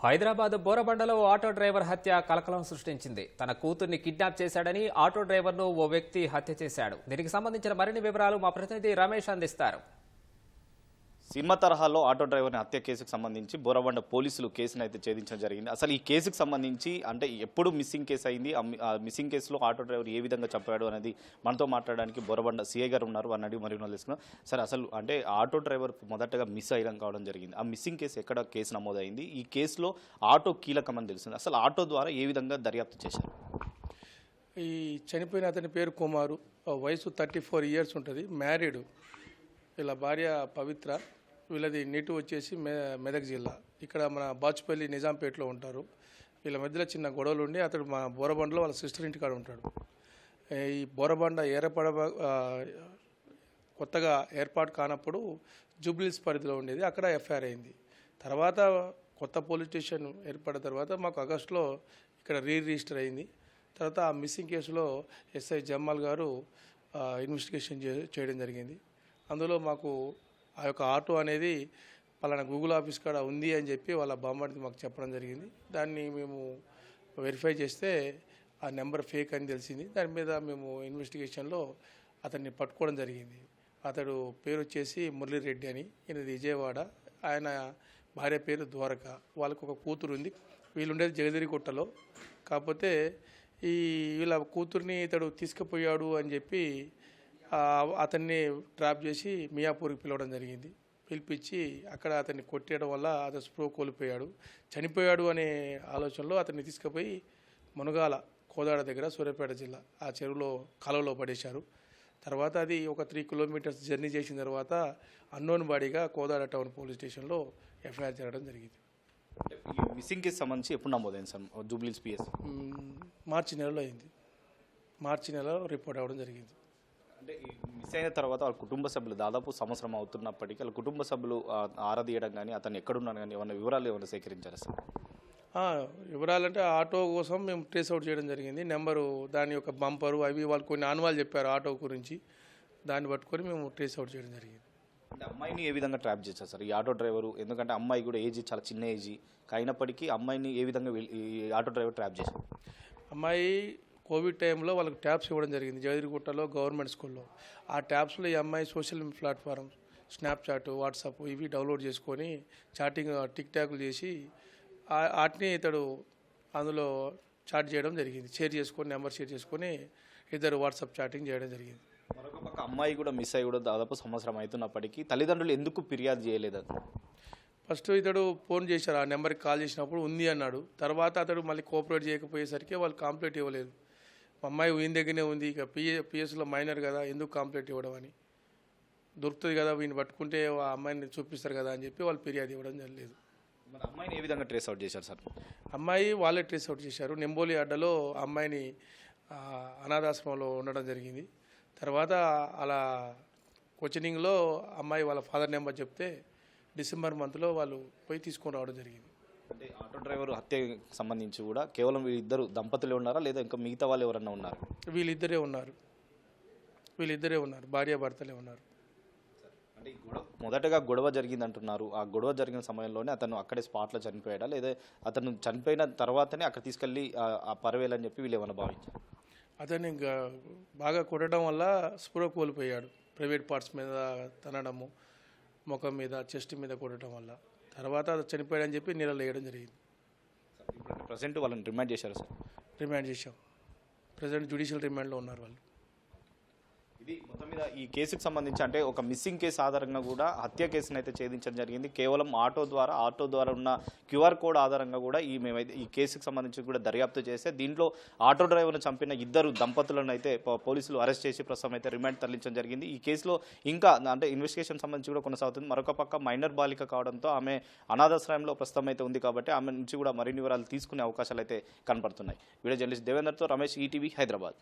Hyderabad బోరబండలో auto driver హత్య కలకలం సృష్టించింది. తన కూతుర్ని కిడ్నాప్ చేశాడని ఆటో డ్రైవర్ను ఓ వ్యక్తి హత్య చేశాడు. దీనికి సంబంధించిన మరిన్ని వివరాలు మా ప్రతినిధి రమేష్ అందిస్తారు. సినిమా తరహాలో ఆటో డ్రైవర్ని హత్య కేసుకు సంబంధించి బోరబండ పోలీసులు కేసును అయితే ఛేదించడం జరిగింది. అసలు ఈ కేసుకు సంబంధించి అంటే ఎప్పుడు మిస్సింగ్ కేసు అయింది, ఆ మిస్సింగ్ కేసులో ఆటో డ్రైవర్ ఏ విధంగా చంపాడు అనేది మనతో మాట్లాడడానికి బోరబండ సిఐ గారు ఉన్నారు. వారిని అడిగి మరి తెలుసుకున్నాం. సార్, అసలు అంటే ఆటో డ్రైవర్ మొదటగా మిస్ అయ్యడం కావడం జరిగింది. ఆ మిస్సింగ్ కేసు ఎక్కడ కేసు నమోదైంది, ఈ కేసులో ఆటో కీలకమని తెలిసింది. అసలు ఆటో ద్వారా ఏ విధంగా దర్యాప్తు చేశారు? ఈ చనిపోయిన అతని పేరు కుమారు, వయసు 34 years ఉంటుంది, మ్యారీడ్. వీళ్ళ భార్య పవిత్ర. వీళ్ళది నేటివ్ వచ్చేసి మెదక్ జిల్లా, ఇక్కడ మన బాచుపల్లి నిజాంపేటలో ఉంటారు. వీళ్ళ మధ్యలో చిన్న గొడవలు ఉండి అతడు మా బోరబండలో వాళ్ళ సిస్టర్ ఇంటికాడ ఉంటాడు. ఈ బోరబండ కొత్తగా ఏర్పాటు కానప్పుడు జూబ్లీస్ పరిధిలో ఉండేది, అక్కడ ఎఫ్ఐఆర్ అయింది. తర్వాత కొత్త పోలీస్ స్టేషన్ ఏర్పడిన తర్వాత మాకు ఆగస్టులో ఇక్కడ రిజిస్టర్ అయింది. తర్వాత ఆ మిస్సింగ్ కేసులో ఎస్ఐ జమ్మాల్ గారు ఇన్వెస్టిగేషన్ చేయడం జరిగింది. అందులో మాకు ఆ యొక్క ఆటో అనేది పలానా గూగుల్ ఆఫీస్ కాడ ఉంది అని చెప్పి వాళ్ళ బామ్మడిది మాకు చెప్పడం జరిగింది. దాన్ని మేము వెరిఫై చేస్తే ఆ నెంబర్ ఫేక్ అని తెలిసింది. దాని మీద మేము ఇన్వెస్టిగేషన్లో అతన్ని పట్టుకోవడం జరిగింది. అతడు పేరు వచ్చేసి మురళిరెడ్డి అని, ఈయనది విజయవాడ. ఆయన భార్య పేరు ద్వారక. వాళ్ళకు ఒక కూతురు ఉంది. వీళ్ళుండేది జగదిరిగుట్టలో. కాకపోతే వీళ్ళ కూతుర్ని ఇతడు తీసుకుపోయాడు అని చెప్పి అతన్ని ట్రాప్ చేసి మియాపూర్కి పిలవడం జరిగింది. పిలిపించి అక్కడ అతన్ని కొట్టేయడం వల్ల అతను స్పృహ కోల్పోయాడు, చనిపోయాడు అనే ఆలోచనలో అతన్ని తీసుకుపోయి మునగాల కోదాడ దగ్గర సూర్యాపేట జిల్లా ఆ చెరువులో కాలువలో పడేశారు. తర్వాత అది ఒక 3 kilometers జర్నీ చేసిన తర్వాత అన్నోన్ బాడీగా కోదాడ టౌన్ పోలీస్ స్టేషన్లో ఎఫ్ఐఆర్ జరగడం జరిగింది. ఈ మిస్సింగ్ కేసు సంబంధించి ఎప్పుడు నమోదైంది సార్? జూబ్లీస్ పిఎస్ మార్చి నెలలో అయింది. మార్చి నెలలో రిపోర్ట్ అవ్వడం జరిగింది. అంటే ఈ మిస్ అయిన తర్వాత వాళ్ళ కుటుంబ సభ్యులు దాదాపు సంవత్సరం అవుతున్నప్పటికీ వాళ్ళ కుటుంబ సభ్యులు ఆరాధీయడం కానీ అతను ఎక్కడున్నాను కానీ ఏమైనా వివరాలు ఏమైనా సేకరించారు సార్? వివరాలంటే ఆటో కోసం మేము ట్రేస్ అవుట్ చేయడం జరిగింది. నెంబరు, దాని యొక్క బంపరు, అవి వాళ్ళు కొన్ని ఆన్వాళ్ళు చెప్పారు ఆటో గురించి. దాన్ని పట్టుకొని మేము ట్రేస్ అవుట్ చేయడం జరిగింది. అంటే అమ్మాయిని ఏ విధంగా ట్రాప్ చేశారు సార్ ఈ ఆటో డ్రైవరు? ఎందుకంటే అమ్మాయి కూడా ఏజ్ చాలా చిన్న ఏజ్ అయినప్పటికీ అమ్మాయిని ఏ విధంగా ఈ ఆటో డ్రైవర్ ట్రాప్ చేశారు? అమ్మాయి కోవిడ్ టైంలో వాళ్ళకి ట్యాబ్స్ ఇవ్వడం జరిగింది జగదిరిగుట్టలో గవర్నమెంట్ స్కూల్లో. ఆ ట్యాబ్స్లో ఈ అమ్మాయి సోషల్ ప్లాట్ఫామ్, స్నాప్చాట్, వాట్సాప్ ఇవి డౌన్లోడ్ చేసుకొని చాటింగ్, టిక్ టాక్లు చేసి వాటిని ఇతడు అందులో చాట్ చేయడం జరిగింది. షేర్ చేసుకొని, నెంబర్ షేర్ చేసుకొని ఇద్దరు వాట్సాప్ చాటింగ్ చేయడం జరిగింది. మరొక పక్క అమ్మాయి కూడా మిస్ అయ్యి కూడా దాదాపు సంవత్సరం అవుతున్నప్పటికీ తల్లిదండ్రులు ఎందుకు ఫిర్యాదు చేయలేదు? ఫస్ట్ ఇతడు ఫోన్ చేశారు, ఆ నెంబర్కి కాల్ చేసినప్పుడు ఉంది అన్నాడు. తర్వాత అతడు మళ్ళీ కోఆపరేట్ చేయకపోయేసరికి వాళ్ళు కంప్లైంట్ ఇవ్వలేదు. అమ్మాయి వీని దగ్గరనే ఉంది, ఇక పిఎస్లో మైనర్ కదా, ఎందుకు కంప్లైంట్ ఇవ్వడం అని, దొరుకుతుంది కదా వీని పట్టుకుంటే ఆ అమ్మాయిని చూపిస్తారు కదా అని చెప్పి వాళ్ళు ఫిర్యాదు ఇవ్వడం జరగలేదు. అమ్మాయిని ఏ విధంగా ట్రేస్ అవుట్ చేశారు సార్? అమ్మాయి వాళ్ళే ట్రేస్ అవుట్ చేశారు. నెంబోలి అడ్డలో అమ్మాయిని అనాథాశ్రమంలో ఉండడం జరిగింది. తర్వాత అలా కోచింగ్లో అమ్మాయి వాళ్ళ ఫాదర్ నెంబర్ చెప్తే డిసెంబర్ మంత్లో వాళ్ళు పోయి తీసుకొని రావడం జరిగింది. అంటే ఆటో డ్రైవర్ హత్యకు సంబంధించి కూడా కేవలం వీళ్ళిద్దరు దంపతులే ఉన్నారా లేదా ఇంకా మిగతా వాళ్ళు ఎవరన్నా ఉన్నారు? వీళ్ళిద్దరే ఉన్నారు, భార్యాభర్తలే ఉన్నారు. అంటే మొదటగా గొడవ జరిగింది అంటున్నారు. ఆ గొడవ జరిగిన సమయంలోనే అతను అక్కడే స్పాట్లో చనిపోయాడా లేదా అతను చనిపోయిన తర్వాతనే అక్కడ తీసుకెళ్ళి ఆ పరవేలని చెప్పి వీళ్ళు ఏమైనా భావించారు? అతన్ని బాగా కొట్టడం వల్ల స్పృహ కోల్పోయాడు. ప్రైవేట్ పార్ట్స్ మీద తనడము, ముఖం మీద, చెస్ట్ మీద కొట్టడం వల్ల. తర్వాత అది చనిపోయాడని చెప్పి నీళ్ళలో వేయడం జరిగింది. ప్రజెంట్ వాళ్ళని రిమాండ్ చేశారు సార్? రిమాండ్ చేశాం. ప్రజెంట్ జ్యుడిషియల్ రిమాండ్లో ఉన్నారు వాళ్ళు. ఇది మొత్తం మీద ఈ కేసుకు సంబంధించి అంటే ఒక మిస్సింగ్ కేసు ఆధారంగా కూడా హత్య కేసును అయితే ఛేదించడం జరిగింది. కేవలం ఆటో ద్వారా ఉన్న క్యూఆర్ కోడ్ ఆధారంగా కూడా మేమైతే ఈ కేసుకు సంబంధించి కూడా దర్యాప్తు చేస్తే దీంట్లో ఆటో డ్రైవర్ను చంపిన ఇద్దరు దంపతులను అయితే పోలీసులు అరెస్ట్ చేసి ప్రస్తుతం అయితే రిమాండ్ తరలించడం జరిగింది. ఈ కేసులో ఇంకా అంటే ఇన్వెస్టిగేషన్ సంబంధించి కూడా కొనసాగుతుంది. మరొక పక్క మైనర్ బాలిక కావడంతో ఆమె అనాథాశ్రయంలో ప్రస్తుతం అయితే ఉంది కాబట్టి ఆమె నుంచి కూడా మరిన్ని వివరాలు తీసుకునే అవకాశాలు అయితే కనపడుతున్నాయి. వీడియో జర్నలిస్ట్ దేవేందర్తో రమేష్, ఈటీవీ, హైదరాబాద్.